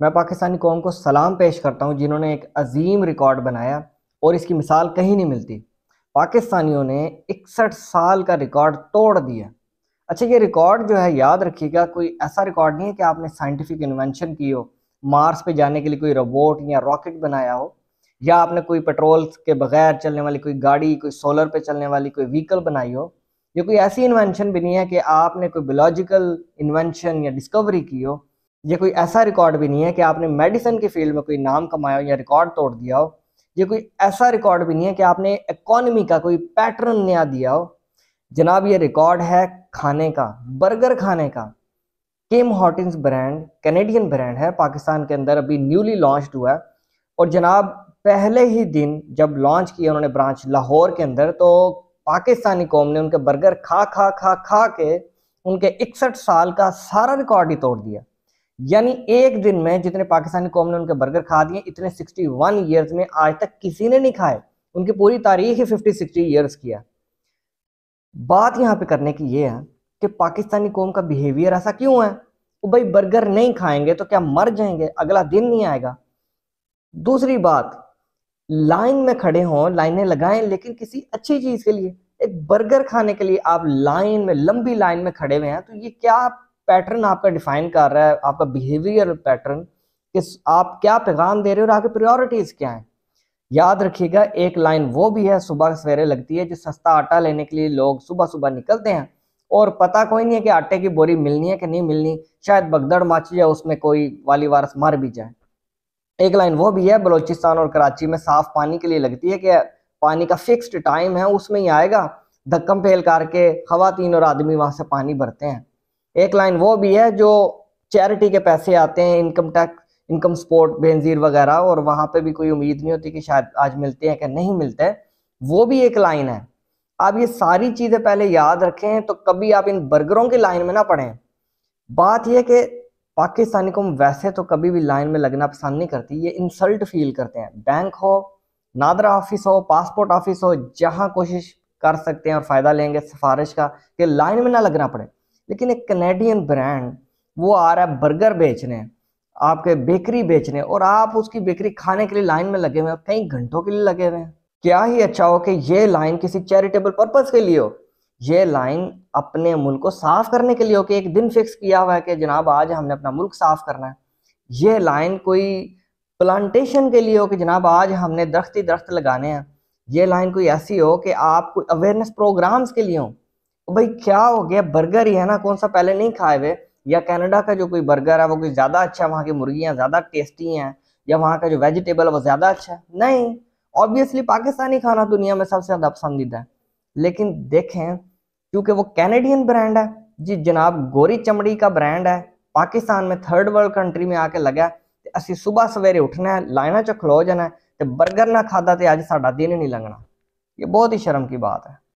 मैं पाकिस्तानी कौम को सलाम पेश करता हूँ जिन्होंने एक अजीम रिकॉर्ड बनाया और इसकी मिसाल कहीं नहीं मिलती। पाकिस्तानियों ने 61 साल का रिकॉर्ड तोड़ दिया। अच्छा, ये रिकॉर्ड जो है याद रखिएगा, कोई ऐसा रिकॉर्ड नहीं है कि आपने साइंटिफिक इन्वेंशन की हो, मार्स पे जाने के लिए कोई रोबोट या रॉकेट बनाया हो, या आपने कोई पेट्रोल के बगैर चलने वाली कोई गाड़ी, कोई सोलर पे चलने वाली कोई व्हीकल बनाई हो। ये कोई ऐसी इन्वेंशन भी नहीं है कि आपने कोई बायोलॉजिकल इन्वेंशन या डिस्कवरी की हो। ये कोई ऐसा रिकॉर्ड भी नहीं है कि आपने मेडिसिन की फील्ड में कोई नाम कमाया हो या रिकॉर्ड तोड़ दिया हो। ये कोई ऐसा रिकॉर्ड भी नहीं है कि आपने इकोनॉमी का कोई पैटर्न नया दिया हो। जनाब, ये रिकॉर्ड है खाने का, बर्गर खाने का। टिम हॉर्टिन्स ब्रांड कैनेडियन ब्रांड है, पाकिस्तान के अंदर अभी न्यूली लॉन्च्ड हुआ है। और जनाब, पहले ही दिन जब लॉन्च किया उन्होंने ब्रांच लाहौर के अंदर, तो पाकिस्तानी कौम ने उनके बर्गर खा खा खा खा के उनके 61 साल का सारा रिकॉर्ड ही तोड़ दिया। यानी एक दिन में जितने पाकिस्तानी कौम ने उनके बर्गर खा दिए, इतने 61 ईयर्स में आज तक किसी ने नहीं खाए। उनकी पूरी तारीख ही 50-60 ईयर्स की है। बात यहाँ पे करने की ये है कि पाकिस्तानी कौम का बिहेवियर ऐसा क्यों है। वो भाई बर्गर नहीं खाएंगे तो क्या मर जाएंगे, अगला दिन नहीं आएगा। दूसरी बात, लाइन में खड़े हों, लाइनें लगाएं, लेकिन किसी अच्छी चीज के लिए। एक बर्गर खाने के लिए आप लाइन में, लंबी लाइन में खड़े हुए हैं, तो ये क्या पैटर्न आपका डिफाइन कर रहा है, आपका बिहेवियर पैटर्न, कि आप क्या पैगाम दे रहे हो और आपकी प्रायोरिटीज क्या है। याद रखिएगा, एक लाइन वो भी है सुबह सवेरे लगती है, जो सस्ता आटा लेने के लिए लोग सुबह सुबह निकलते हैं और पता कोई नहीं है कि आटे की बोरी मिलनी है कि नहीं मिलनी, शायद भगदड़ मच जाए, उसमें कोई वाली वारस मर भी जाए। एक लाइन वो भी है बलूचिस्तान और कराची में साफ पानी के लिए लगती है कि पानी का फिक्स्ड टाइम है, उसमें ही आएगा, धक्कम पेल करके खवातीन और आदमी वहां से पानी भरते हैं। एक लाइन वो भी है जो चैरिटी के पैसे आते हैं, income tax, income support, Benazir वगैरह, और वहां पे भी कोई उम्मीद नहीं होती कि शायद आज मिलते हैं कि नहीं मिलते, वो भी एक लाइन है। आप ये सारी चीजें पहले याद रखें तो कभी आप इन बर्गरों की लाइन में ना पड़ें। बात यह कि पाकिस्तानी को वैसे तो कभी भी लाइन में लगना पसंद नहीं करती, ये इंसल्ट फील करते हैं। बैंक हो, नादरा ऑफिस हो, पासपोर्ट ऑफिस हो, जहां कोशिश कर सकते हैं और फायदा लेंगे सिफारिश का कि लाइन में ना लगना पड़े। लेकिन एक कैनेडियन ब्रांड वो आ रहा है बर्गर बेचने, आपके बेकरी बेचने, और आप उसकी बेकरी खाने के लिए लाइन में लगे हुए हैं, कई घंटों के लिए लगे हुए हैं। क्या ही अच्छा हो कि ये लाइन किसी चैरिटेबल पर्पज के लिए हो, ये लाइन अपने मुल्क को साफ करने के लिए हो कि एक दिन फिक्स किया हुआ है कि जनाब आज हमने अपना मुल्क साफ करना है। ये लाइन कोई प्लांटेशन के लिए हो कि जनाब आज हमने दरख्त ही दरख्त लगाने हैं। ये लाइन कोई ऐसी हो कि आप कोई अवेयरनेस प्रोग्राम्स के लिए हो। तो भाई क्या हो गया, बर्गर ही है ना, कौन सा पहले नहीं खाए हुए, या कनाडा का जो कोई बर्गर है वो कोई ज्यादा अच्छा है, वहाँ की मुर्गियाँ ज्यादा टेस्टी हैं, या वहाँ का जो वेजिटेबल है वो ज्यादा अच्छा है। नहीं, ऑब्वियसली पाकिस्तानी खाना दुनिया में सबसे ज्यादा पसंदीदा है। लेकिन देखें, क्योंकि वो कैनेडियन ब्रांड है जी जनाब, गोरी चमड़ी का ब्रांड है, पाकिस्तान में थर्ड वर्ल्ड कंट्री में आके लगा, असि सुबह सवेरे उठना है, लाइना च खलो जाना है, तो बर्गर ना खाता तो अज साडा दिन ही नहीं लंघना। ये बहुत ही शर्म की बात है।